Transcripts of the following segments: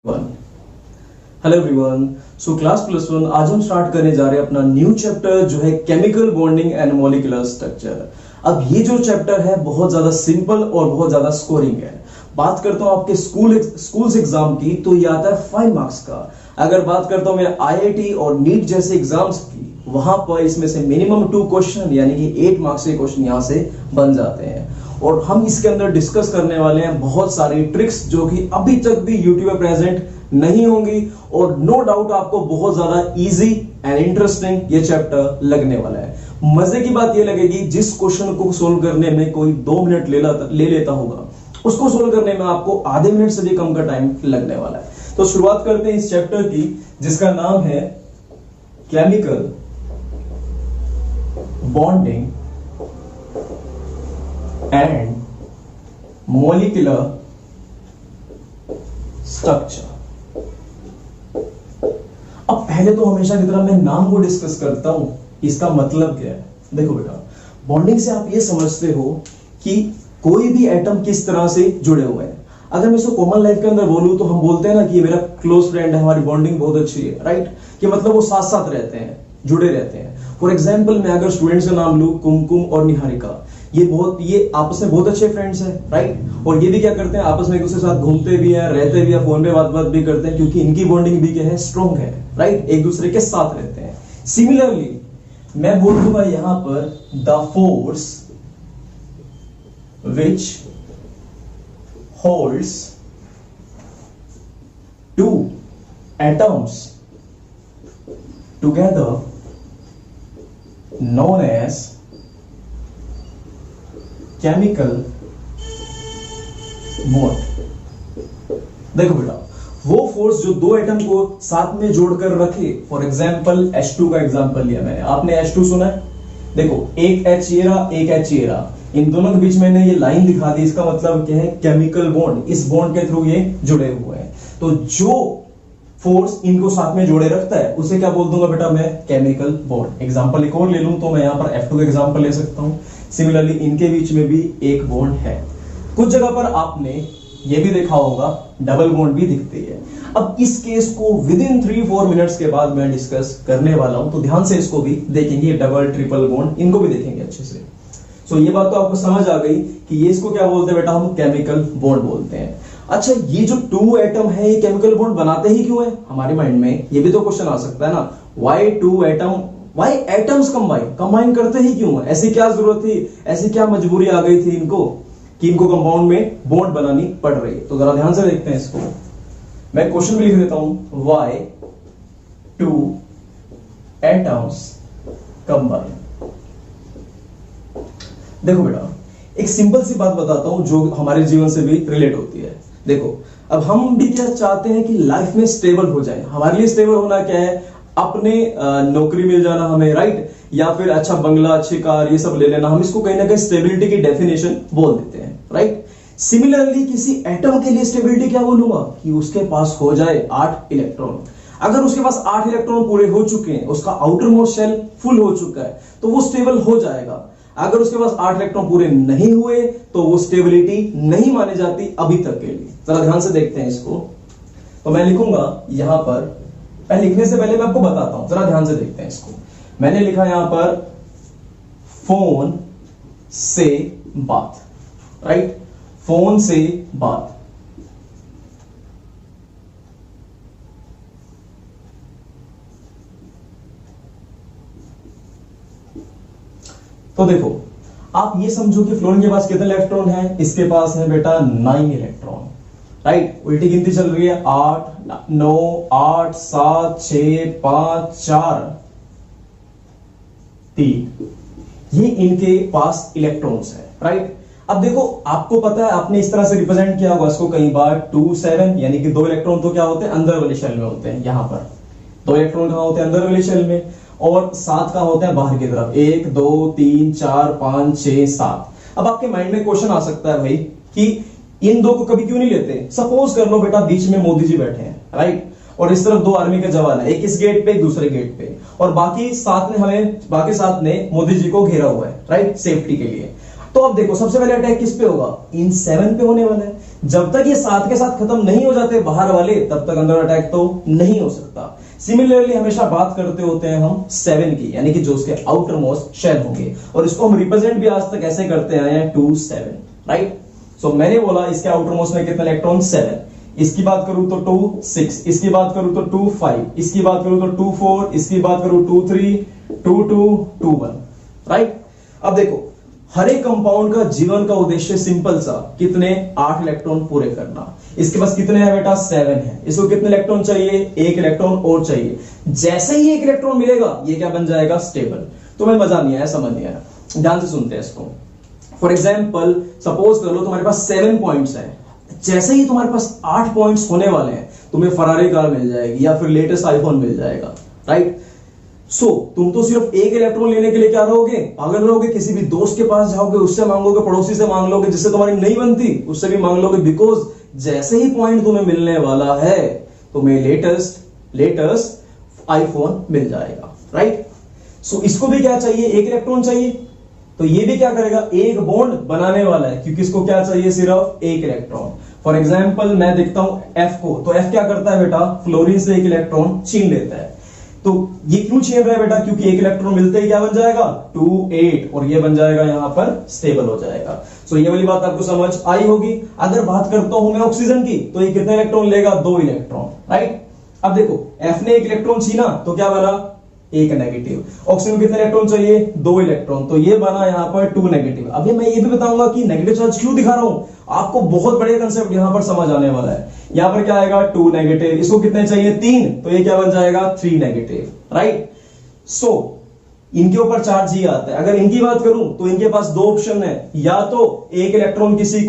Hello everyone. So class +1 आज हम start करने जा रहे हैं अपना न्यू चैप्टर जो है chemical bonding and molecular structure. अब ये जो चैप्टर है बहुत ज्यादा सिंपल और बहुत ज्यादा स्कोरिंग है। बात करता हूं आपके स्कूल्स एग्जाम की तो ये आता है 5 मार्क्स का। अगर बात करता हूं मैं आईआईटी और नीट जैसे एग्जाम्स की, वहां पर इसमें से मिनिमम 2 क्वेश्चन यानी कि 8 मार्क्स के क्वेश्चन यहां से बन जाते हैं। और हम इसके अंदर डिस्कस करने वाले हैं बहुत सारी ट्रिक्स जो कि अभी तक भी यूट्यूब पे प्रेजेंट नहीं होंगी, और नो डाउट आपको बहुत ज्यादा इजी एंड इंटरेस्टिंग ये चैप्टर लगने वाला है। मजे की बात ये लगेगी जिस क्वेश्चन को सोल्व करने में कोई 2 मिनट ले लेता होगा, उसको सोल्व करने में आपको आधे मिनट से भी कम का टाइम लगने वाला है। तो शुरुआत करते हैं इस चैप्टर की जिसका नाम है chemical bonding and molecular structure. अब पहले तो हमेशा की तरह मैं नाम को डिस्कस करता हूं, इसका मतलब क्या है। देखो बेटा, बॉन्डिंग से आप ये समझते हो कि कोई भी एटम किस तरह से जुड़े हुए हैं। अगर मैं इसको कॉमन लाइफ के अंदर बोलूं तो हम बोलते हैं ना कि ये मेरा क्लोज फ्रेंड है, हमारी बॉन्डिंग बहुत अच्छी है, राइट। कि मतलब वो साथ साथ रहते हैं, जुड़े रहते हैं। फॉर एग्जाम्पल मैं अगर स्टूडेंट्स का नाम लूं, कुमकुम और निहारिका, ये आपस में बहुत अच्छे फ्रेंड्स हैं, राइट। और ये भी क्या करते हैं, आपस में एक दूसरे के साथ घूमते भी हैं, रहते भी हैं, फोन पे बात भी करते हैं, क्योंकि इनकी बॉन्डिंग भी क्या है, स्ट्रॉन्ग है, राइट। एक दूसरे के साथ रहते हैं। सिमिलरली मैं बोल दूंगा यहां पर the force which holds 2 atoms together known as chemical bond. देखो बेटा, वो फोर्स जो 2 एटम को साथ में जोड़कर रखे, फॉर एग्जांपल H2 का एग्जांपल लिया मैंने, आपने H2 सुना है। देखो एक H ये रहा, एक H ये रहा, इन दोनों के बीच मैंने ये लाइन दिखा दी, इसका मतलब क्या है, केमिकल बॉन्ड। इस बॉन्ड के थ्रू ये जुड़े हुए हैं। तो जो फोर्स इनको साथ में जोड़े रखता है उसे क्या बोल दूंगा बेटा मैं, केमिकल बॉन्ड। एग्जांपल एक और ले लूं तो मैं यहां पर F2 का एग्जांपल ले सकता हूं। सिमिलरली इनके बीच में भी एक बॉन्ड है। कुछ जगह पर आपने ये भी देखा होगा डबल बॉन्ड भी दिखती है। अब इस केस को विद इन 3-4 मिनट्स के बाद मैं डिस्कस करने वाला हूं, तो ध्यान से इसको भी देखेंगे, डबल ट्रिपल बॉन्ड इनको भी देखेंगे अच्छे से। सो ये बात तो आपको समझ आ गई कि ये इसको क्या बोलते हैं बेटा, हम केमिकल बॉन्ड बोलते हैं। अच्छा, ये जो 2 एटम है ये केमिकल बॉन्ड बनाते ही क्यों है, हमारे माइंड में ये भी तो क्वेश्चन आ सकता है ना। Why 2 atom, why atoms combine करते ही क्यों है, ऐसी क्या जरूरत थी, ऐसी क्या मजबूरी आ गई थी इनको कि इनको कंपाउंड में बॉन्ड बनानी पड़ रही है। तो जरा ध्यान से देखते हैं इसको। मैं क्वेश्चन भी लिख देता हूं, व्हाई 2 एटम्स कंबाइन। देखो बेटा, एक सिंपल सी बात बताता हूं जो हमारे जीवन से भी रिलेट होती है। देखो, अब हम भी क्या चाहते हैं कि लाइफ में स्टेबल हो जाए। हमारे लिए स्टेबल होना क्या है, अपने नौकरी मिल जाना हमें, राइट, या फिर अच्छा बंगला, अच्छी कार, ये सब ले लेना। हम इसको कहीं ना कहीं स्टेबिलिटी की डेफिनेशन बोल देते हैं, राइट। सिमिलरली किसी एटम के लिए स्टेबिलिटी क्या बोलूंगा, कि उसके पास हो जाए 8 इलेक्ट्रॉन। अगर उसके पास 8 इलेक्ट्रॉन पूरे हो चुके हैं, उसका आउटर मोस्ट शेल फुल हो चुका है, तो वो स्टेबल हो जाएगा। अगर उसके पास 8 इलेक्ट्रॉन पूरे नहीं हुए तो वो स्टेबिलिटी नहीं मानी जाती अभी तक के लिए। जरा ध्यान से देखते हैं इसको। तो मैं लिखूंगा यहां पर, लिखने से पहले मैं आपको बताता हूं, जरा ध्यान से देखते हैं इसको। मैंने लिखा यहां पर फोन से बात, राइट, फोन से बात। तो देखो, आप ये समझो कि फ्लोरीन के पास कितने इलेक्ट्रॉन है, इसके पास है बेटा 9 इलेक्ट्रॉन, राइट। उल्टी गिनती चल रही है, 8 9 8 7 6 5 4 3, ये इनके पास इलेक्ट्रॉन्स है, राइट। अब देखो, आपको पता है, आपने इस तरह से रिप्रेजेंट किया होगा इसको कई बार, 2 7, यानी कि 2 इलेक्ट्रॉन तो क्या होते हैं, अंदर वाले शेल में होते हैं। यहां पर 2 इलेक्ट्रॉन कहां होते हैं, अंदर वाले शेल में, और 7 कहां होते हैं, बाहर की तरफ। 1 2 3 4 5 6 7। अब आपके माइंड में क्वेश्चन आ सकता है भाई कि इन 2 को कभी क्यों नहीं लेते। सपोज कर लो बेटा बीच में मोदी जी बैठे हैं, राइट, और इस तरफ 2 आर्मी के जवान है, एक इस गेट पे एक दूसरे गेट पे, और बाकी 7 ने मोदी जी को घेरा हुआ है, राइट, सेफ्टी के लिए। तो अब देखो सबसे पहले अटैक किस पे होगा, इन 7 पे होने वाला है। जब तक ये 7 के साथ खत्म नहीं हो जाते बाहर वाले, तब तक अंदर अटैक तो नहीं हो सकता। सिमिलरली हमेशा बात करते होते हैं हम 7 की, यानी कि जो उसके आउटर मोस्ट शेल होंगे, और इसको हम रिप्रेजेंट भी आज तक ऐसे करते आए हैं 2 7, राइट। सो मैंने बोला इसके आउटर मोस्ट में कितने इलेक्ट्रॉन, 7। इसकी बात करूं तो 2 6, इसकी बात करूं तो 2 5, इसकी बात करूं तो 2 4, इसकी बात करूं 2 3 2 2 2 1, राइट। अब देखो हर एक कंपाउंड का जीवन का उद्देश्य सिंपल सा, कितने 8 इलेक्ट्रॉन पूरे करना। इसके पास कितने हैं बेटा, 7 है। इसको कितने इलेक्ट्रॉन चाहिए, 1 इलेक्ट्रॉन और चाहिए। जैसे ही 1 इलेक्ट्रॉन मिलेगा ये क्या बन जाएगा, स्टेबल। तुम्हें मजा नहीं आया, समझ नहीं आया, ध्यान से सुनते हैं इसको। फॉर एग्जाम्पल सपोज कर लो तुम्हारे पास 7 पॉइंट्स है, जैसे ही तुम्हारे पास 8 पॉइंट्स होने वाले हैं तुम्हें फरारी कार मिल जाएगी या फिर लेटेस्ट आईफोन मिल जाएगा, राइट। सो तुम तो सिर्फ 1 इलेक्ट्रॉन लेने के लिए क्या रहोगे, पागल रहोगे। किसी भी दोस्त के पास जाओगे, उससे मांगोगे, पड़ोसी से मांग लोगे, जिससे तुम्हारी नहीं बनती उससे भी मांग लोगे, बिकॉज जैसे ही पॉइंट तुम्हें मिलने वाला है तुम्हें लेटेस्ट आईफोन मिल जाएगा, राइट। सो इसको भी क्या चाहिए, 1 इलेक्ट्रॉन चाहिए। तो ये भी क्या करेगा, एक बॉन्ड बनाने वाला है, क्योंकि इसको क्या चाहिए, सिर्फ 1 इलेक्ट्रॉन। फॉर एग्जाम्पल मैं देखता हूं F को, तो F क्या करता है बेटा, फ्लोरीन से 1 इलेक्ट्रॉन छीन लेता है। तो ये क्यों छीन रहा है बेटा, क्योंकि 1 इलेक्ट्रॉन मिलते ही क्या बन जाएगा, 2 8, और ये बन जाएगा यहां पर स्टेबल हो जाएगा। सो ये वाली बात आपको समझ आई होगी। अगर बात करता हूं मैं ऑक्सीजन की, तो ये कितने इलेक्ट्रॉन लेगा, 2 इलेक्ट्रॉन, राइट। अब देखो F ने 1 इलेक्ट्रॉन छीना तो क्या बना, 1 नेगेटिव। ऑक्सीजन को कितने इलेक्ट्रॉन चाहिए, 2 इलेक्ट्रॉन, तो ये बना यहां पर 2 नेगेटिव। अभी मैं ये भी बताऊंगा कि नेगेटिव चार्ज क्यों दिखा रहा हूं, आपको बहुत बढ़िया कंसेप्ट यहां पर समझ आने वाला है। यहां पर क्या आएगा, 2 नेगेटिव, इसको कितने चाहिए, 3, तो ये क्या बन जाएगा, 3 नेगेटिव, राइट। सो इनके ऊपर चार्ज ही आता है। अगर इनकी बात करूं तो इनके पास 2 ऑप्शन है, या तो 1 इलेक्ट्रॉन किसी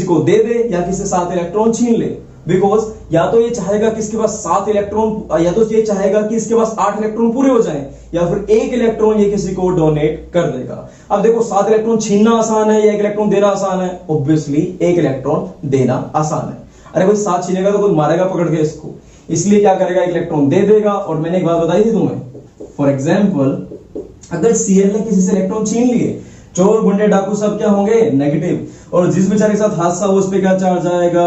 को दे दे या किसी 7 इलेक्ट्रॉन छीन ले। बिकॉज या तो ये चाहेगा कि इसके पास 7 इलेक्ट्रॉन, या तो ये चाहेगा कि इसके पास 8 इलेक्ट्रॉन पूरे हो जाएं, या फिर 1 इलेक्ट्रॉन ये किसी को डोनेट कर देगा। अब देखो 7 इलेक्ट्रॉन छीनना आसान है या 1 इलेक्ट्रॉन देना आसान है, ऑब्वियसली 1 इलेक्ट्रॉन देना आसान है। अरे कोई 7 छीनेगा तो कोई मारेगा पकड़ के इसको, इसलिए क्या करेगा, 1 इलेक्ट्रॉन दे देगा। और मैंने एक बात बताई थी तुम्हें, फॉर एग्जाम्पल अगर Cl ने किसी से इलेक्ट्रॉन छीन लिए, चोर गुंडे डाकू सब क्या होंगे, नेगेटिव, और जिस बेचारे के साथ हादसा हो उस पे क्या चार्ज आएगा,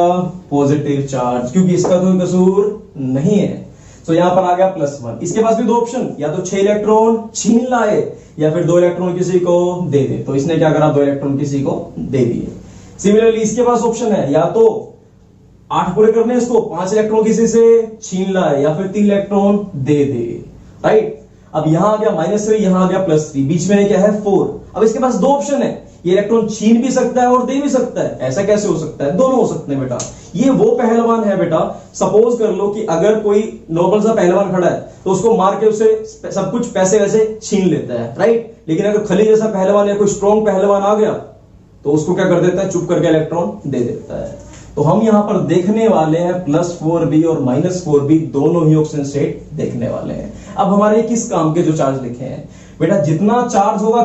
पॉजिटिव चार्ज, क्योंकि इसका कोई कसूर नहीं है। तो यहां पर आ गया +1। इसके पास भी 2 ऑप्शन, या तो 6 इलेक्ट्रॉन छीन लाए या फिर 2 इलेक्ट्रॉन किसी को दे दे। तो इसने क्या करा, 2 इलेक्ट्रॉन किसी को दे दिए। सिमिलरली इसके पास ऑप्शन है, या तो 8 पूरे करने इसको, 5 इलेक्ट्रॉन किसी से छीन लाए या फिर 3 इलेक्ट्रॉन दे दे, राइट। अब यहां आ गया -3, यहां आ गया +3, बीच में क्या है 4। अब इसके पास 2 ऑप्शन है, ये इलेक्ट्रॉन छीन भी सकता है और दे भी सकता है। ऐसा कैसे हो सकता है, दोनों हो सकते हैं बेटा। ये वो पहलवान है बेटा, सपोज कर लो कि अगर कोई नॉर्मल सा पहलवान खड़ा है तो उसको मार के उसे सब कुछ पैसे वैसे छीन लेता है, राइट। लेकिन अगर खली जैसा पहलवान या कोई स्ट्रॉन्ग पहलवान आ गया तो उसको क्या कर देता है, चुप करके इलेक्ट्रॉन दे देता है। तो हम यहां पर देखने वाले हैं +4b और -4b दोनों ही ऑक्सीजन स्टेट देखने वाले हैं। अब हमारे किस काम के जो चार्ज लिखे हैं बेटा, जितना चार्ज होगा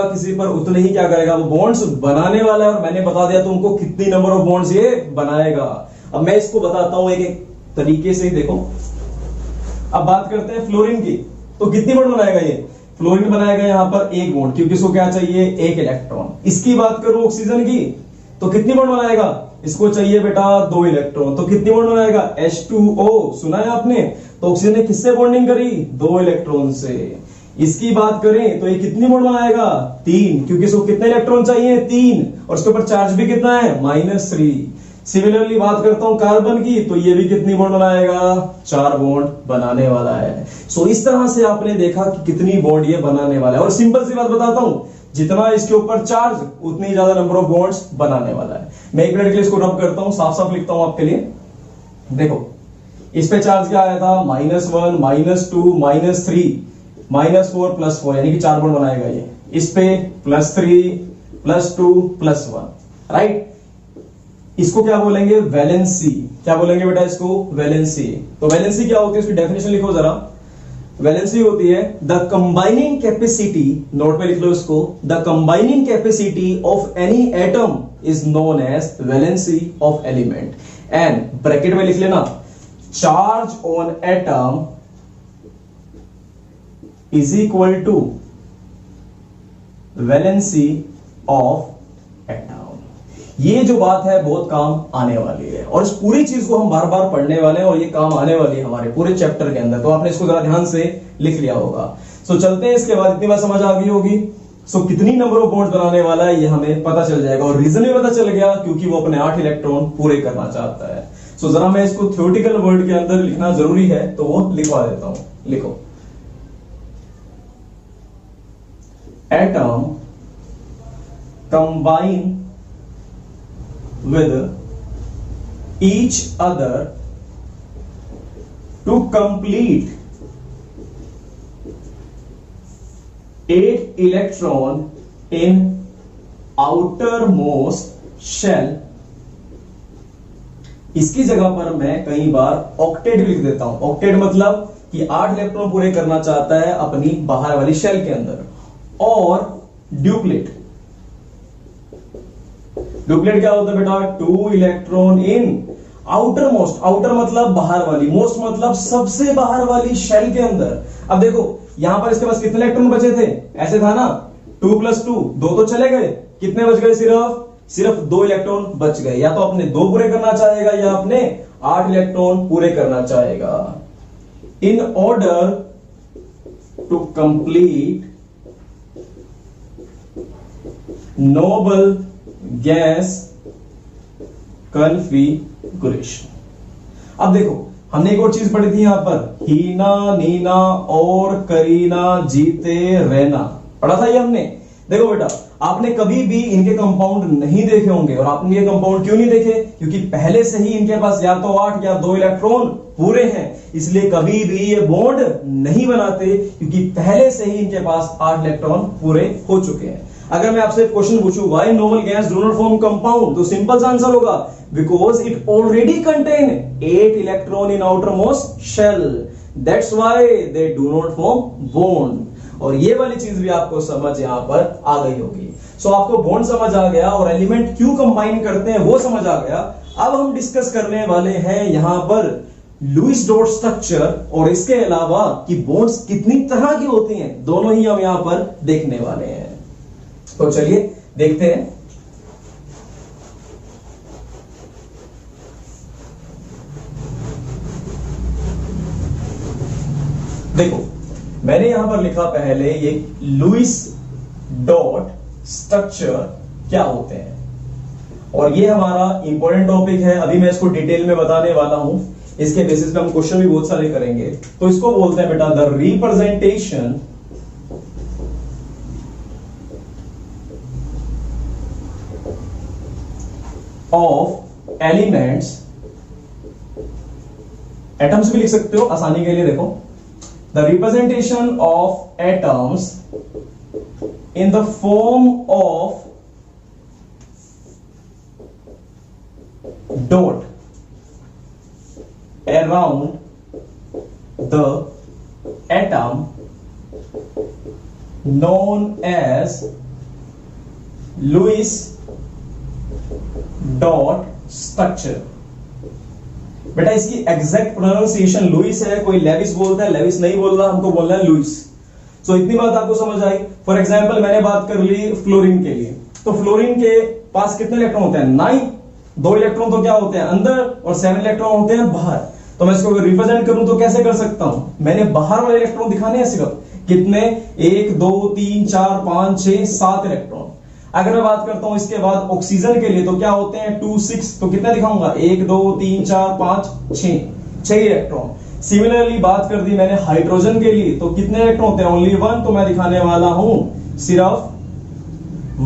किसी पर उतने ही क्या करेगा, वो बॉन्ड्स बनाने वाला है। और मैंने बता दिया तुमको कितनी नंबर ऑफ बॉन्ड्स ये बनाएगा। अब मैं इसको बताता हूं एक एक तरीके से, देखो। अब बात करते हैं फ्लोरीन की, तो कितनी बॉन्ड बनाएगा ये, फ्लोरीन बनाएगा यहां पर 1 बॉन्ड, क्योंकि इसको क्या चाहिए, 1 इलेक्ट्रॉन। इसकी बात करूं ऑक्सीजन की, तो कितनी बॉन्ड बनाएगा, इसको चाहिए बेटा 2 इलेक्ट्रॉन, तो कितनी बॉन्ड बनाएगा, H2O, सुना है आपने। तो ऑक्सीजन ने किससे बॉन्डिंग करी, 2 इलेक्ट्रॉन से। इसकी बात करें तो ये कितनी बॉन्ड बनाएगा, 3, क्योंकि इसको कितने इलेक्ट्रॉन चाहिए, 3, और इसके ऊपर चार्ज भी कितना है, -3। सिमिलरली बात करता हूं कार्बन की, तो ये भी कितनी बॉन्ड बनाएगा, 4 बॉन्ड बनाने वाला है। सो इस तरह से आपने देखा कि कितनी बॉन्ड ये बनाने वाला है। और सिंपल सी बात बताता हूं, जितना इसके ऊपर चार्ज उतनी ज्यादा नंबर ऑफ बॉन्ड्स बनाने वाला है। मैं 1 मिनट के लिए इसको रब करता हूं, साफ साफ लिखता हूं आपके लिए। देखो इस पे चार्ज क्या आया था, -1 -2 -3 -4 +4, यानी कि 4 बॉन्ड बनाएगा ये। इस पे +3 +2 +1, राइट। इसको क्या बोलेंगे, वैलेंसी। क्या बोलेंगे बेटा इसको, वैलेंसी। तो वैलेंसी क्या होती है, इसकी डेफिनेशन लिखो जरा। वैलेंसी होती है द कंबाइनिंग कैपेसिटी, नोट पे लिख लो इसको, the combining capacity of any atom is known as valency of element. And bracket में लिख लेना, charge on atom is equal to valency of atom. ये जो बात है बहुत काम आने वाली है और इस पूरी चीज को हम बार बार पढ़ने वाले हैं और ये काम आने वाली है हमारे पूरे चैप्टर के अंदर। तो आपने इसको जरा ध्यान से लिख लिया होगा। सो चलते हैं, इसके बाद इतनी बात समझ आ गई होगी। सो कितनी नंबर ऑफ बॉन्ड्स बनाने वाला है ये हमें पता चल जाएगा और रीजन भी पता चल गया क्योंकि वो अपने 8 इलेक्ट्रॉन पूरे करना चाहता है। सो जरा मैं इसको थ्योरेटिकल वर्ड के अंदर लिखना जरूरी है तो वो लिखवा देता हूं। लिखो, atom combine with each other to complete 8 electron in outermost shell। इसकी जगह पर मैं कई बार ऑक्टेट लिख देता हूं। ऑक्टेट मतलब कि 8 इलेक्ट्रॉन पूरे करना चाहता है अपनी बाहर वाली शेल के अंदर। और ड्यूप्लेट, ड्यूप्लेट क्या होता है बेटा? 2 electron in outer most. Outer मतलब बाहर वाली, मोस्ट मतलब सबसे बाहर वाली शेल के अंदर। अब देखो यहां पर इसके पास कितने इलेक्ट्रॉन बचे थे? ऐसे था ना 2 + 2, 2 तो चले गए, कितने बच गए? सिर्फ 2 इलेक्ट्रॉन बच गए। या तो अपने 2 पूरे करना चाहेगा या अपने 8 इलेक्ट्रॉन पूरे करना चाहेगा। In order to complete noble gas configuration. अब देखो हमने एक और चीज पढ़ी थी यहां पर, हीना, नीना और करीना जीते रहना, पढ़ा था ये हमने। देखो बेटा, आपने कभी भी इनके कंपाउंड नहीं देखे होंगे। और आपने ये कंपाउंड क्यों नहीं देखे? क्योंकि पहले से ही इनके पास या तो 8 या 2 इलेक्ट्रॉन पूरे हैं, इसलिए कभी भी ये बॉन्ड नहीं बनाते क्योंकि पहले से ही इनके पास 8 इलेक्ट्रॉन पूरे हो चुके हैं। अगर मैं आपसे क्वेश्चन पूछूं why noble gas do not form compound, तो सिंपल सा आंसर होगा because it already contain 8 electron in outer most shell, that's why they do not form bond. और ये वाली चीज भी आपको समझ यहां पर आ गई होगी। सो आपको बॉन्ड समझ आ गया और एलिमेंट क्यों कंबाइन करते हैं वो समझ आ गया। अब हम डिस्कस करने वाले हैं यहां पर लुईस डॉट स्ट्रक्चर और इसके अलावा कि बॉन्ड्स कितनी तरह की होती हैं, दोनों ही हम यहां पर देखने वाले हैं। तो चलिए देखते हैं। देखो मैंने यहां पर लिखा पहले ये लुईस डॉट स्ट्रक्चर क्या होते हैं और ये हमारा इंपॉर्टेंट टॉपिक है। अभी मैं इसको डिटेल में बताने वाला हूं, इसके बेसिस पे हम क्वेश्चन भी बहुत सारे करेंगे। तो इसको बोलते हैं बेटा the representation of elements. Atoms भी लिख सकते हो आसानी के लिए। देखो the representation of atoms in the form of dot around the atom known as Lewis dot structure. बेटा इसकी एग्जैक्ट प्रोनाउंसिएशन लुईस है, कोई लेविस बोलता है, लेविस नहीं बोल रहा, हमको बोलना है लुईस। सो इतनी बात आपको समझ आई। फॉर एग्जांपल मैंने बात कर ली फ्लोरीन के लिए, तो फ्लोरीन के पास कितने इलेक्ट्रॉन होते हैं? 9। 2 इलेक्ट्रॉन तो क्या होते हैं अंदर और 7 इलेक्ट्रॉन होते हैं बाहर। तो मैं इसको रिप्रेजेंट करूं तो कैसे कर सकता हूं? मैंने बाहर वाले इलेक्ट्रॉन दिखाने हैं सिर्फ, कितने? 1 2 3 4 5 6 7 इलेक्ट्रॉन। अगर मैं बात करता हूं इसके बाद ऑक्सीजन के लिए तो क्या होते हैं? 2 6, तो कितने दिखाऊंगा? 1 2 3 4 5 6 इलेक्ट्रॉन। सिमिलरली बात कर दी मैंने हाइड्रोजन के लिए, तो कितने इलेक्ट्रॉन होते हैं? ओनली 1, तो मैं दिखाने वाला हूं सिर्फ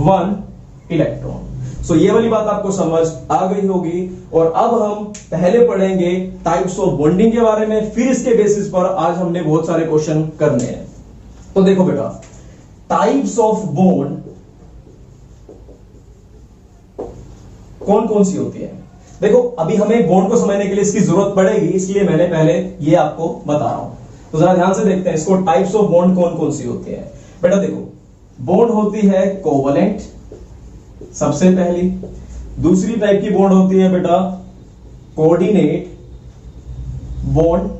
1 इलेक्ट्रॉन। सो ये वाली बात आपको समझ आ गई होगी। और अब हम पहले पढ़ेंगे टाइप्स ऑफ बॉन्डिंग के बारे में, फिर इसके बेसिस पर आज हमने बहुत सारे क्वेश्चन करने हैं। तो देखो बेटा, टाइप्स ऑफ बॉन्ड कौन कौन सी होती है? देखो अभी हमें बॉन्ड को समझने के लिए इसकी जरूरत पड़ेगी, इसलिए मैंने पहले ये आपको बता रहा हूं। तो जरा ध्यान से देखते हैं इसको, टाइप्स ऑफ बॉन्ड कौन कौन सी होती है। बेटा देखो, बॉन्ड होती है कोवलेंट सबसे पहली। दूसरी टाइप की बॉन्ड होती है बेटा coordinate bond.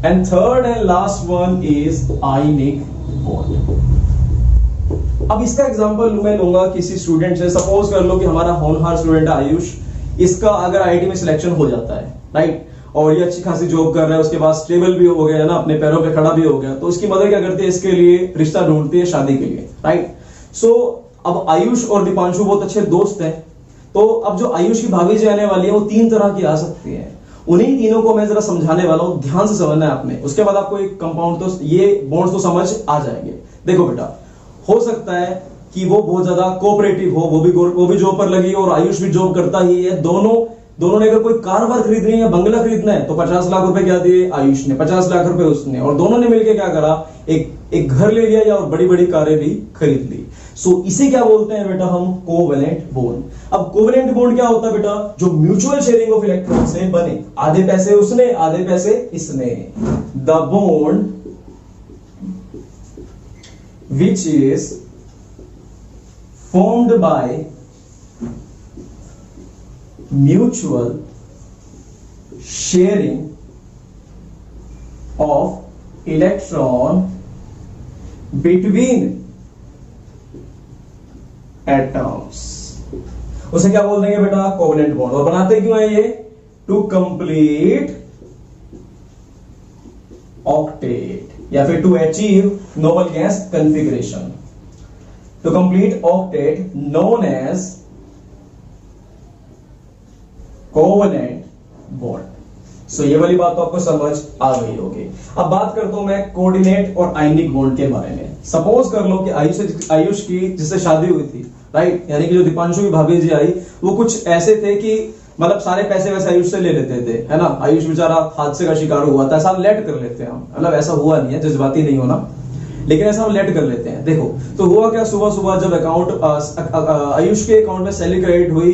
And third and last one is ionic bond. अब इसका एग्जांपल मैं लूंगा किसी स्टूडेंट से। सपोज कर लो कि हमारा होनहार स्टूडेंट है आयुष, इसका अगर आईआईटी में सिलेक्शन हो जाता है, राइट, और ये अच्छी खासी जॉब कर रहा है, उसके बाद स्टेबल भी हो गया ना, अपने पैरों पे खड़ा भी हो गया, तो उसकी मदर क्या करती है, इसके लिए रिश्ता ढूंढती है शादी के लिए, राइट। सो अब आयुष और दीपांशु बहुत अच्छे दोस्त हैं, तो अब जो आयुष की भाभी जी आने वाली है वो 3 तरह की आ सकती है। उन्हीं तीनों को मैं जरा समझाने वाला हूं, ध्यान से समझना है आपने, उसके बाद आपको एक कंपाउंड तो ये बॉन्ड्स तो समझ आ जाएंगे। देखो बेटा, हो सकता है कि वो बहुत ज्यादा कोऑपरेटिव हो, वो भी जॉब पर लगी और आयुष भी जॉब करता ही है। दोनों ने अगर कोई कार वार खरीदनी है या बंगला खरीदना है तो 50 लाख रुपए क्या दिए आयुष ने, 50 लाख रुपए उसने, और दोनों ने मिलकर क्या करा, एक घर ले लिया या और बड़ी बड़ी कारें भी खरीद ली। सो इसे क्या बोलते हैं बेटा हम, कोवेलेंट बॉन्ड। अब कोवेलेंट बॉन्ड क्या होता है बेटा, जो म्यूचुअल शेयरिंग ऑफ इलेक्ट्रॉन से बने, आधे पैसे उसने आधे पैसे इसने। The bond which is formed by mutual sharing of electron between atoms, उसे क्या बोल देंगे बेटा, कोवेलेंट बॉन्ड। और बनाते क्यों है ये, टू कंप्लीट ऑक्टेट या फिर to achieve noble gas configuration, to complete octet known as covalent bond. So ये वाली बात तो आपको समझ आ गई होगी। अब बात करता हूं मैं कोऑर्डिनेट और आयनिक बॉन्ड के बारे में। सपोज कर लो कि आयुष की जिससे शादी हुई थी, राइट, यानी कि जो दीपांशु की भाभी जी आई, वो कुछ ऐसे थे कि मतलब सारे पैसे वैसे आयुष से ले लेते थे, है ना। आयुष बेचारा हादसे का शिकार हुआ था, ऐसा हम लेट कर लेते हैं हम, मतलब ऐसा हुआ नहीं है, जज्बाती नहीं होना, लेकिन ऐसा हम लेट कर लेते हैं। देखो तो हुआ क्या, सुबह सुबह जब अकाउंट आयुष के अकाउंट में सैलरी क्रेडिट हुई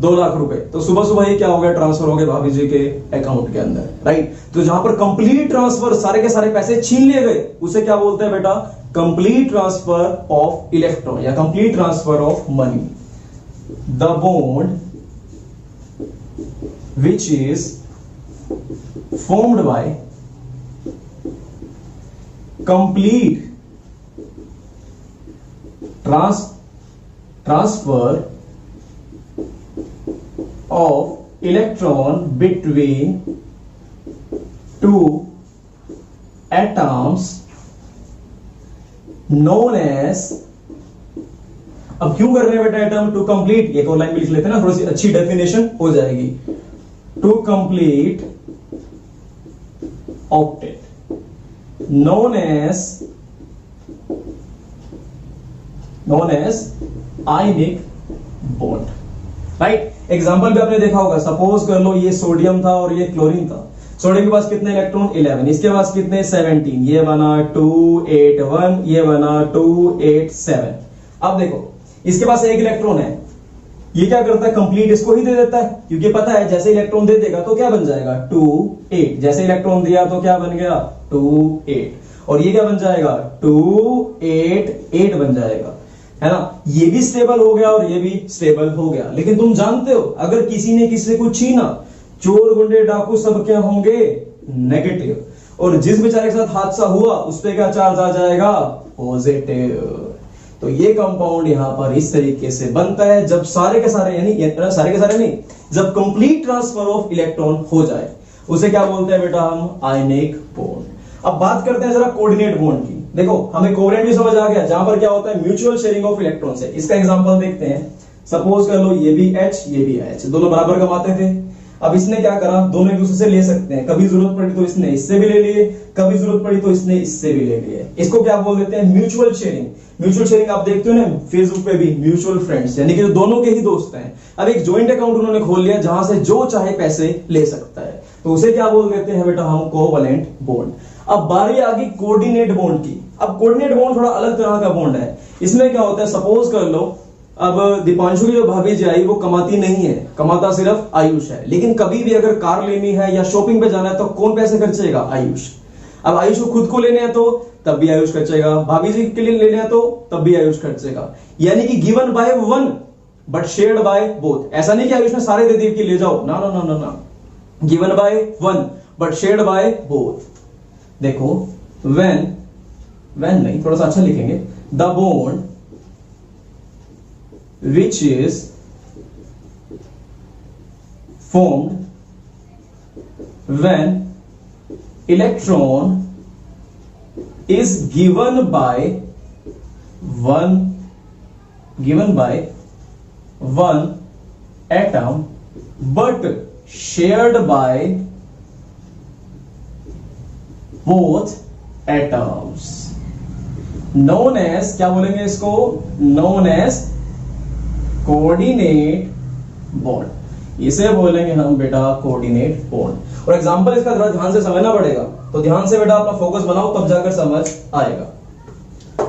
2 लाख रुपए, तो सुबह सुबह ही क्या हो गया, ट्रांसफर हो गए भाभी जी के अकाउंट के अंदर, राइट। तो जहां पर कंप्लीट ट्रांसफर, सारे के सारे पैसे छीन लिए गए, उसे क्या बोलते हैं बेटा, कंप्लीट ट्रांसफर ऑफ इलेक्ट्रॉन या complete transfer of money. The bond which is formed by complete transfer of electron between 2 atoms known as, अब क्यों कर रहे हैं बेटा एटम, टू कंप्लीट, एक और लाइन में लिख लेते हैं ना, थोड़ी सी अच्छी डेफिनेशन हो जाएगी। To complete octet known as ionic bond, right. Example भी आपने देखा होगा, सपोज कर लो ये सोडियम था और ये क्लोरीन था। सोडियम के पास कितने इलेक्ट्रॉन, 11, इसके पास कितने, 17, ये बना 281, ये बना 287। अब देखो इसके पास एक इलेक्ट्रॉन है, ये क्या करता है, कंप्लीट इसको ही दे देता है, क्योंकि पता है जैसे इलेक्ट्रॉन दे देगा तो क्या बन जाएगा, 2 8, जैसे इलेक्ट्रॉन दिया तो क्या बन गया, 2 8, और ये क्या बन जाएगा, 2 8 8 बन जाएगा, है ना। ये भी स्टेबल हो गया और ये भी स्टेबल हो गया। लेकिन तुम जानते हो अगर किसी ने किसी से कुछ छीना, चोर गुंडे डाकू सब क्या होंगे, नेगेटिव, और जिस बेचारे के साथ हादसा हुआ उस पर क्या चार्ज आ जाएगा, पॉजिटिव। तो ये कंपाउंड यहां पर इस तरीके से बनता है जब सारे के सारे नहीं, जब कंप्लीट ट्रांसफर ऑफ इलेक्ट्रॉन हो जाए, उसे क्या बोलते हैं बेटा हम, आयनिक बॉन्ड। अब बात करते हैं जरा कोऑर्डिनेट बॉन्ड की। देखो हमें कोवेलेंट भी समझ आ गया, जहां पर क्या होता है, म्यूचुअल शेयरिंग ऑफ इलेक्ट्रॉन से। इसका एग्जांपल देखते हैं। सपोज कर लो ये भी H ये भी H, दोनों बराबर कमाते थे। अब इसने क्या करा, दोनों एक दूसरे से ले सकते हैं, कभी जरूरत पड़ी तो इसने इससे भी ले लिए, कभी जरूरत पड़ी तो इसने इससे भी ले लिए। इसको क्या बोल देते हैं, म्यूचुअल शेयरिंग। म्यूचुअल शेयरिंग आप देखते हो ना फेसबुक पे भी, म्यूचुअल फ्रेंड्स, यानी कि जो दोनों के ही दोस्त हैं। अब एक ज्वाइंट अकाउंट उन्होंने खोल लिया जहां से जो चाहे पैसे ले सकता है, तो उसे क्या बोल देते हैं बेटा हम, कोवेलेंट बॉन्ड। अब बारी आ गई कोऑर्डिनेट बॉन्ड की। अब कोऑर्डिनेट बॉन्ड थोड़ा अलग तरह का बॉन्ड है। इसमें क्या होता है, सपोज कर लो अब दीपांशु की जो भाभी जी आई वो कमाती नहीं है, कमाता सिर्फ आयुष है। लेकिन कभी भी अगर कार लेनी है या शॉपिंग पे जाना है तो कौन पैसे खर्चेगा, आयुष। अब आयुष को खुद को लेने हैं तो तब भी आयुष खर्चेगा, भाभी जी के लिए लेने हैं तो तब भी आयुष खर्चेगा। यानी कि given by one but shared by both. ऐसा नहीं कि आयुष ने सारे दे दिए कि ले जाओ, ना ना ना ना ना, given by one but shared by both. देखो when नहीं, थोड़ा सा अच्छा लिखेंगे, the bond which is formed when electron is given by one atom but shared by both atoms, known as, क्या बोलेंगे इसको, known as coordinate bond। इसे बोलेंगे हम बेटा कोऑर्डिनेट बॉन्ड। और एग्जांपल इसका जरा ध्यान से समझना पड़ेगा, तो ध्यान से बेटा अपना फोकस बनाओ, तब जाकर समझ आएगा।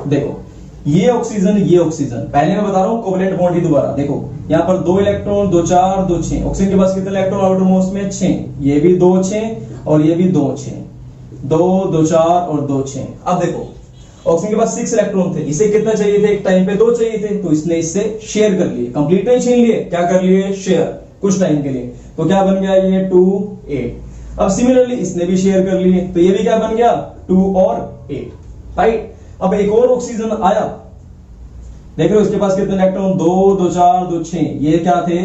देखो ये ऑक्सीजन, पहले मैं बता रहा हूं कोवलेंट बॉन्ड ही दोबारा। देखो यहां पर 2 इलेक्ट्रॉन, 2 4 2 6, ऑक्सीजन के पास कितने इलेक्ट्रॉन आउटर मोस्ट में 6, ये भी 2 6 और ये भी 2 6, 2 2 4 और 2 6। अब देखो ऑक्सीजन के पास 6 इलेक्ट्रॉन थे, इसे कितना चाहिए थे, एक टाइम पे 2 चाहिए थे, तो इसने इससे शेयर कर लिए, कंप्लीट नहीं छीन लिए, क्या कर लिए, शेयर कुछ टाइम के लिए, तो क्या बन गया ये 2 8। अब सिमिलरली इसने भी शेयर कर लिए, तो ये भी क्या बन गया 2 और 8, राइट। अब एक और ऑक्सीजन आया, देख रहे हो इसके पास कितने इलेक्ट्रॉन, 2 2 4 2 6, ये क्या थे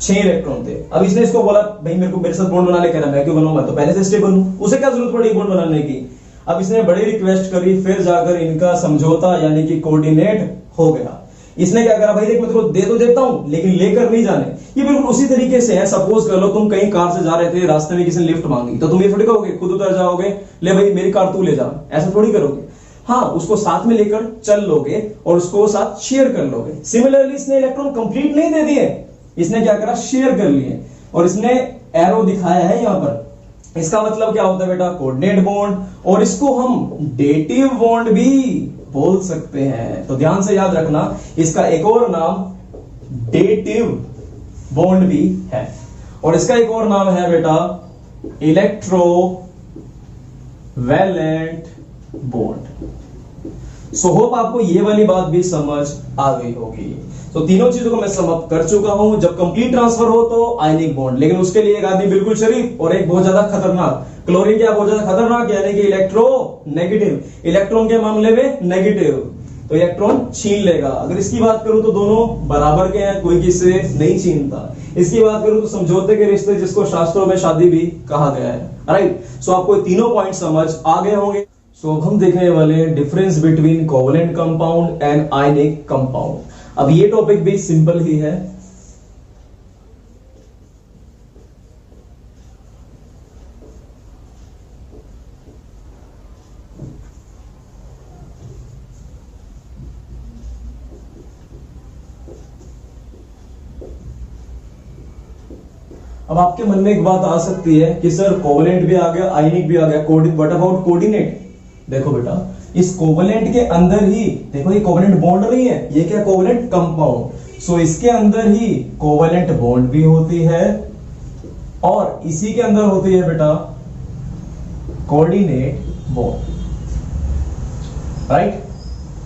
6 इलेक्ट्रॉन थे। अब इसने इसको बोला भाई मेरे को मेरे साथ बॉन्ड बना ले, कह रहा मैं क्यों बनाऊं, मैं तो पहले से स्टेबल हूं, उसे क्या जरूरत पड़ी बॉन्ड बनाने की। अब इसने बड़ी रिक्वेस्ट करी, फिर जाकर इनका समझौता यानी कि कोऑर्डिनेट हो गया। इसने क्या करा, भाई देख मैं तेरे को दे तो देता हूं लेकिन लेकर नहीं जाने। ये बिल्कुल उसी तरीके से है, सपोज कर लो तुम कहीं कार से जा रहे थे, रास्ते में किसी ने लिफ्ट मांगी, तो तुम ये थोड़ी कहोगे खुद उतर जाओगे, ले भाई मेरी कार तू ले जा, ऐसा थोड़ी करोगे। हाँ, उसको साथ में लेकर चल लोगे और उसको साथ शेयर कर लोगे। सिमिलरली इसने इलेक्ट्रॉन कंप्लीट नहीं दे दिए, इसने क्या करा, शेयर कर लिए, और इसने एरो दिखाया है यहां पर। इसका मतलब क्या होता है बेटा, कोऑर्डिनेट बॉन्ड, और इसको हम डेटिव बॉन्ड भी बोल सकते हैं। तो ध्यान से याद रखना, इसका एक और नाम डेटिव बॉन्ड भी है, और इसका एक और नाम है बेटा इलेक्ट्रोवैलेंट बॉन्ड। सो होप आपको ये वाली बात भी समझ आ गई होगी। तो तीनों चीजों को मैं समअप कर चुका हूं। जब कंप्लीट ट्रांसफर हो तो आयनिक बॉन्ड, लेकिन उसके लिए एक आदमी बिल्कुल शरीफ और एक बहुत ज्यादा खतरनाक। क्लोरीन क्या बहुत ज्यादा खतरनाक, यानी कि इलेक्ट्रो नेगेटिव, इलेक्ट्रॉन के मामले में नेगेटिव, तो इलेक्ट्रॉन छीन लेगा। अगर इसकी बात करूं तो दोनों बराबर के हैं, कोई किसी से नहीं छीनता। इसकी बात करूं तो समझौते के रिश्ते, जिसको शास्त्रों में शादी भी कहा गया है, राइट। सो आपको तीनों पॉइंट समझ आ गए होंगे। सो अब हम देखने वाले हैं difference between covalent compound and ionic compound. अब ये टॉपिक भी सिंपल ही है। अब आपके मन में एक बात आ सकती है कि सर कोवलेंट भी आ गया, आयनिक भी आ गया, व्हाट अबाउट कोऑर्डिनेट। देखो बेटा, इस कोवलेंट के अंदर ही देखो, ये कोवलेंट बॉन्ड नहीं है, ये क्या कोवलेंट कंपाउंड। सो इसके अंदर ही कोवलेंट बॉन्ड भी होती है और इसी के अंदर होती है बेटा कोऑर्डिनेट बॉन्ड, राइट।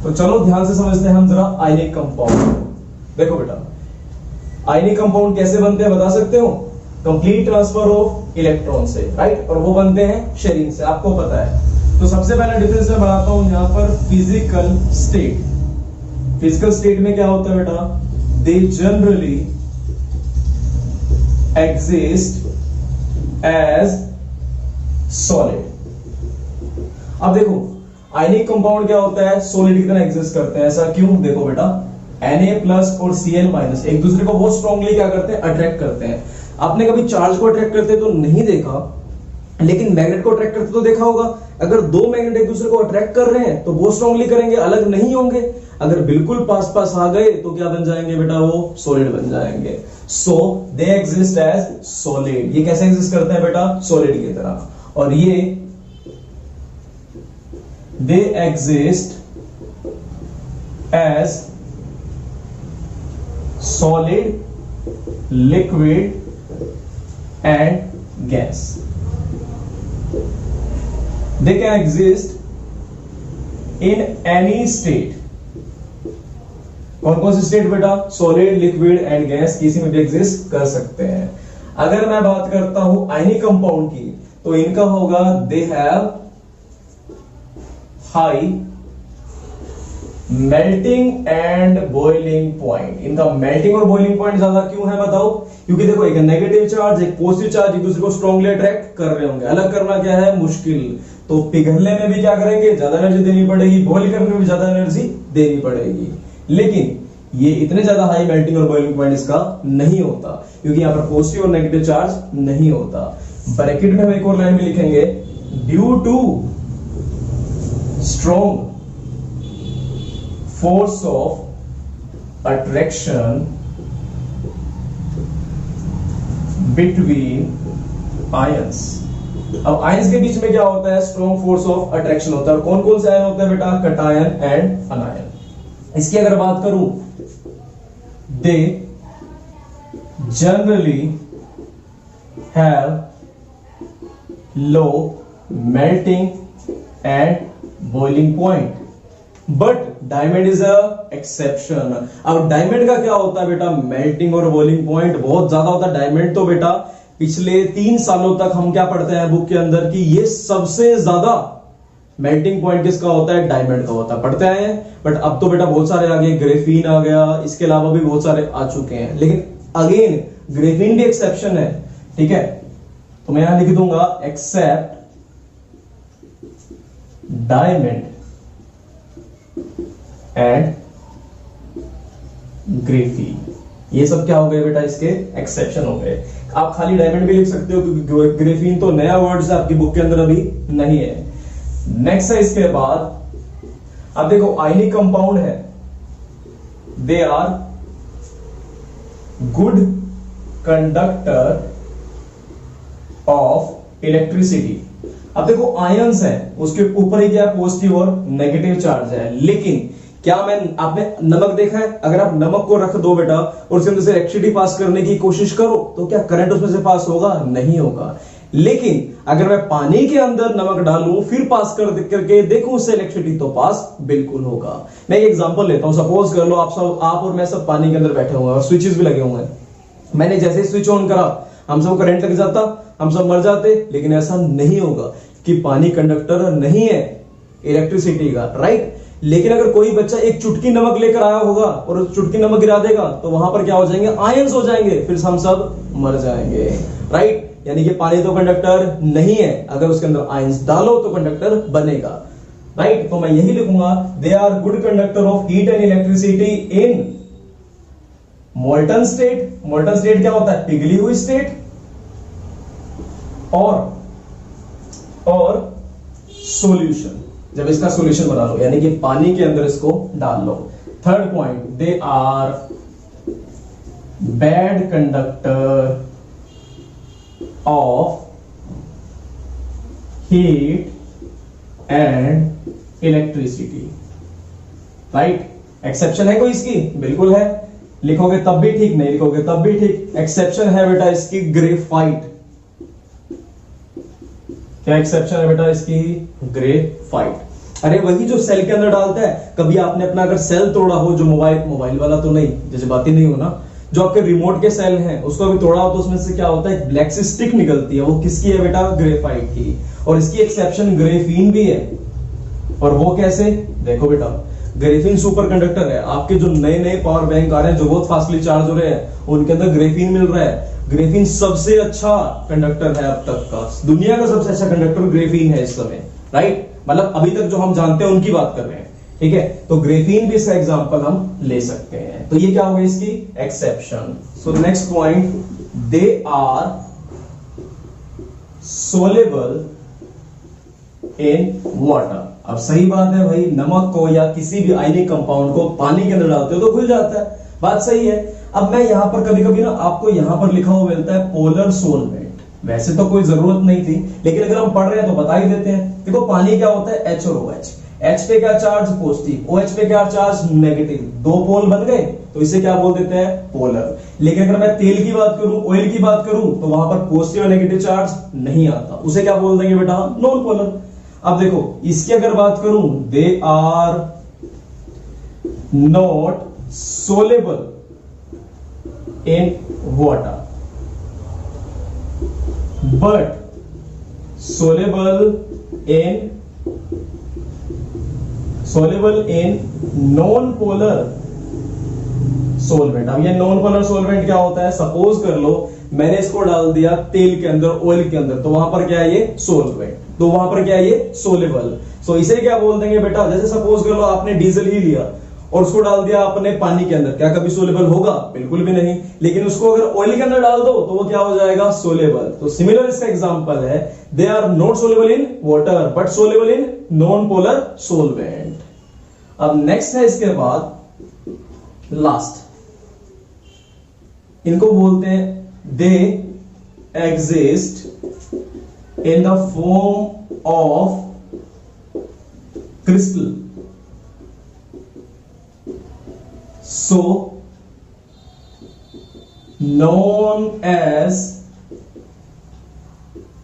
तो चलो ध्यान से समझते हैं हम जरा आयनिक कंपाउंड। देखो बेटा, आयनिक कंपाउंड कैसे बनते हैं बता सकते हो, कंप्लीट ट्रांसफर ऑफ इलेक्ट्रॉन से, राइट, और वो बनते हैं शेयरिंग से, आपको पता है। तो सबसे पहला डिफरेंस मैं बनाता हूं यहां पर फिजिकल स्टेट। फिजिकल स्टेट में क्या होता है बेटा, they generally exist as solid. अब देखो आयनिक कंपाउंड क्या होता है, सॉलिड की तरह एग्जिस्ट करते हैं। ऐसा क्यों, देखो बेटा Na+ और Cl- एक दूसरे को बहुत स्ट्रांगली क्या करते हैं, अट्रैक्ट करते हैं। आपने कभी चार्ज को अट्रैक्ट करते तो नहीं देखा, लेकिन मैग्नेट को अट्रैक्ट करते तो देखा होगा। अगर दो मैग्नेट एक दूसरे को अट्रैक्ट कर रहे हैं तो बहुत स्ट्रांगली करेंगे, अलग नहीं होंगे। अगर बिल्कुल पास पास आ गए तो क्या बन जाएंगे बेटा, वो सॉलिड बन जाएंगे। सो दे एग्जिस्ट एज सॉलिड। ये कैसे एग्जिस्ट करते हैं बेटा, सॉलिड की तरह। और ये they exist as solid, liquid and gas. They can exist in any state। कौन कौन सी स्टेट बेटा, सॉलिड, लिक्विड एंड गैस, किसी में भी एग्जिस्ट कर सकते हैं। अगर मैं बात करता हूं आयनिक कंपाउंड की, तो इनका होगा they have high melting and boiling point. इनका मेल्टिंग और बॉइलिंग पॉइंट ज्यादा क्यों है बताओ? क्योंकि देखो एक नेगेटिव चार्ज एक पॉजिटिव चार्ज एक दूसरे को स्ट्रांगली अट्रैक्ट कर रहे होंगे। अलग करना क्या है? मुश्किल। तो पिघलने में भी क्या करेंगे? ज्यादा एनर्जी देनी पड़ेगी, बॉइल करने में भी ज्यादा एनर्जी देनी पड़ेगी। लेकिन ये इतने ज्यादा हाई मेल्टिंग और बॉइलिंग पॉइंट इसका नहीं होता, क्योंकि यहां पर पॉजिटिव और नेगेटिव चार्ज नहीं होता। ब्रैकेट में हम एक और लाइन में लिखेंगे due to strong force of attraction between ions। अब आयंस के बीच में क्या होता है? स्ट्रॉन्ग फोर्स ऑफ अट्रैक्शन होता है। और कौन कौन से आयन होते हैं बेटा? Cation and अनायन। इसकी अगर बात करूं, they generally have low melting and boiling point, but diamond is a exception. अब डायमंड का क्या होता है बेटा? मेल्टिंग और बॉइलिंग पॉइंट बहुत ज्यादा होता है। डायमंड तो बेटा पिछले 3 सालों तक हम क्या पढ़ते हैं बुक के अंदर कि ये सबसे ज्यादा मेल्टिंग पॉइंट किसका होता है? डायमंड का होता है। पढ़ते आए हैं, बट अब तो बेटा बहुत सारे आ गए, ग्रेफीन आ गया, इसके अलावा भी बहुत सारे आ चुके हैं। लेकिन अगेन ग्रेफीन भी एक्सेप्शन है, ठीक है? तो मैं यहां लिख दूंगा एक्सेप्ट डायमंड एंड ग्रेफीन। ये सब क्या हो गए बेटा? इसके एक्सेप्शन हो गए। आप खाली डायमंड भी लिख सकते हो, क्योंकि ग्रेफीन तो नया वर्ड है, आपकी बुक के अंदर अभी नहीं है। नेक्स्ट है इसके बाद, अब देखो आयनिक कंपाउंड है, they are good conductor of electricity. अब देखो आयंस है, उसके ऊपर ही क्या? पॉजिटिव और नेगेटिव चार्ज है। लेकिन क्या आपने नमक देखा है? अगर आप नमक को रख दो बेटा और उसके अंदर से इलेक्ट्रिसिटी पास करने की कोशिश करो, तो क्या करंट उसमें से पास होगा? नहीं होगा। लेकिन अगर मैं पानी के अंदर नमक डालूं फिर पास करके देखूं उससे इलेक्ट्रिसिटी, तो पास बिल्कुल होगा। मैं एक एग्जांपल लेता हूं। सपोज कर लो आप और मैं सब पानी के अंदर बैठे हुए हैं और स्विचेस भी लगे हुए हैं। मैंने जैसे ही स्विच ऑन करा, हम सब करंट लग जाता, हम सब मर जाते। लेकिन ऐसा नहीं होगा कि पानी कंडक्टर नहीं है इलेक्ट्रिसिटी का, राइट? लेकिन अगर कोई बच्चा एक चुटकी नमक लेकर आया होगा और उस चुटकी नमक गिरा देगा, तो वहां पर क्या हो जाएंगे? आयंस हो जाएंगे, फिर हम सब मर जाएंगे, राइट? यानी कि पानी तो कंडक्टर नहीं है, अगर उसके अंदर आयंस डालो तो कंडक्टर बनेगा, राइट? तो मैं यही लिखूंगा they are good conductor of heat and electricity in molten state. Molten state क्या होता है? पिघली हुई स्टेट। और सॉल्यूशन, जब इसका सॉल्यूशन बना लो, यानी कि पानी के अंदर इसको डाल लो। Third point, they are bad conductor of heat and electricity, right? Exception है कोई इसकी? बिल्कुल है। लिखोगे तब भी ठीक, नहीं लिखोगे तब भी ठीक। एक्सेप्शन है बेटा इसकी ग्रेफाइट। क्या एक्सेप्शन है बेटा इसकी? ग्रेफाइट। अरे वही जो सेल के अंदर डालता है। कभी आपने अपना अगर सेल तोड़ा हो, जो मोबाइल वाला तो नहीं, जैसे बातें नहीं हो ना, जो आपके रिमोट के सेल हैं उसको अभी तोड़ा हो, तो उसमें से क्या होता है? ब्लैक सी स्टिक निकलती है। वो किसकी है बेटा? ग्रेफाइट की। और इसकी एक्सेप्शन ग्रेफीन भी है। और वो कैसे? देखो बेटा, ग्रेफीन सुपर कंडक्टर है। आपके जो नए नए पावर बैंक आ रहे हैं जो बहुत फास्टली चार्ज हो रहे हैं, उनके अंदर ग्रेफीन मिल रहा है। ग्रेफीन सबसे अच्छा कंडक्टर है अब तक का, दुनिया का सबसे अच्छा कंडक्टर ग्रेफीन है इस समय, राइट? मतलब अभी तक जो हम जानते हैं उनकी बात कर रहे हैं, ठीक है? तो ग्रेफीन भी इसका एग्जांपल हम ले सकते हैं। तो ये क्या होगा इसकी? Exception. So next point, they are soluble in water. अब सही बात है भाई, नमक को या किसी भी आयनिक कंपाउंड को पानी के अंदर डालते हो तो घुल जाता है, बात सही है। अब मैं यहां पर कभी कभी ना आपको यहां पर लिखा हुआ मिलता है पोलर सोलवेंट। वैसे तो कोई जरूरत नहीं थी, लेकिन अगर हम पढ़ रहे हैं तो बता ही देते हैं। देखो पानी क्या होता है? H और OH। H पे क्या चार्ज? पॉजिटिव। OH पे क्या चार्ज? नेगेटिव। दो पोल बन गए, तो इसे क्या बोल देते हैं? पोलर। लेकिन अगर मैं तेल की बात करूं, ऑयल की बात करूं, तो वहां पर पॉजिटिव और नेगेटिव चार्ज नहीं आता, उसे क्या बोल देंगे बेटा? Non polar. अब देखो इसकी अगर बात करूं, they are not soluble in water but soluble in non polar solvent. अब ये नॉन पोलर सोलवेंट क्या होता है? सपोज कर लो मैंने इसको डाल दिया तेल के अंदर, ऑयल के अंदर, तो वहां पर क्या है? ये सोलवेंट। तो वहां पर क्या है? ये सोलेबल। सो इसे क्या बोल देंगे बेटा? जैसे सपोज कर लो आपने डीजल ही लिया और उसको डाल दिया आपने पानी के अंदर, क्या कभी सोलेबल होगा? बिल्कुल भी नहीं। लेकिन उसको अगर ऑयल के अंदर डाल दो तो वो क्या हो जाएगा? सोलेबल। तो सिमिलर इसका एग्जांपल है, they are not soluble in water but soluble in non polar solvent. अब नेक्स्ट है इसके बाद लास्ट, इनको बोलते हैं they exist in the form of crystal, so known as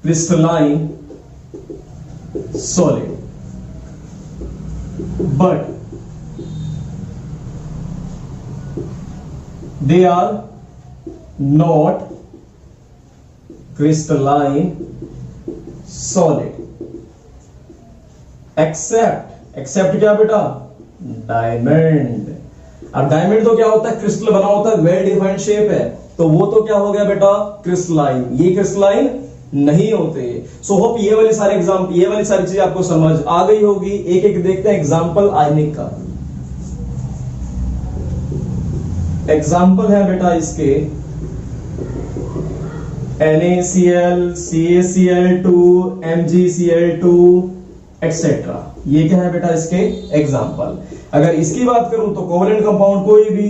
crystalline solid, but they are not crystalline solid except क्या बेटा? Diamond. अब डायमंड तो क्या होता है? क्रिस्टल बना होता है, वेल डिफाइंड शेप है, तो वो तो क्या हो गया बेटा? क्रिस्टलाइन। ये क्रिस्टलाइन नहीं होते। सो होप ये वाली सारी चीजें आपको समझ आ गई होगी। एक एक देखते हैं एग्जांपल आयनिक का। एग्जांपल है बेटा इसके NaCl, CaCl2, MgCl2 एक्सेट्रा। ये क्या है बेटा? इसके एग्जांपल। अगर इसकी बात करूं तो कोवलेंट कंपाउंड कोई भी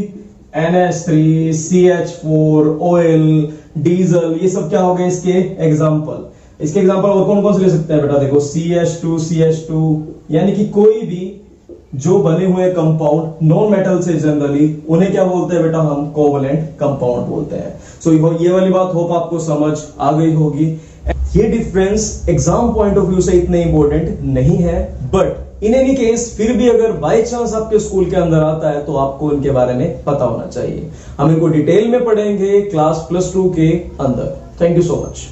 NH3, CH4, ऑयल, डीजल, ये सब क्या हो गए इसके एग्जांपल। इसके एग्जांपल और कौन कौन से ले सकते हैं बेटा? देखो CH2, यानी कि कोई भी जो बने हुए कंपाउंड नॉन मेटल से जनरली, उन्हें क्या बोलते हैं बेटा? हम कोवलेंट कंपाउंड बोलते हैं। सो ये वाली बात होप आपको समझ आ गई होगी। ये difference exam point of view से इतने इंपॉर्टेंट नहीं है, बट इन एनी केस फिर भी अगर बाय चांस आपके स्कूल के अंदर आता है तो आपको इनके बारे में पता होना चाहिए। हम इनको डिटेल में पढ़ेंगे क्लास +2 के अंदर। Thank you so much.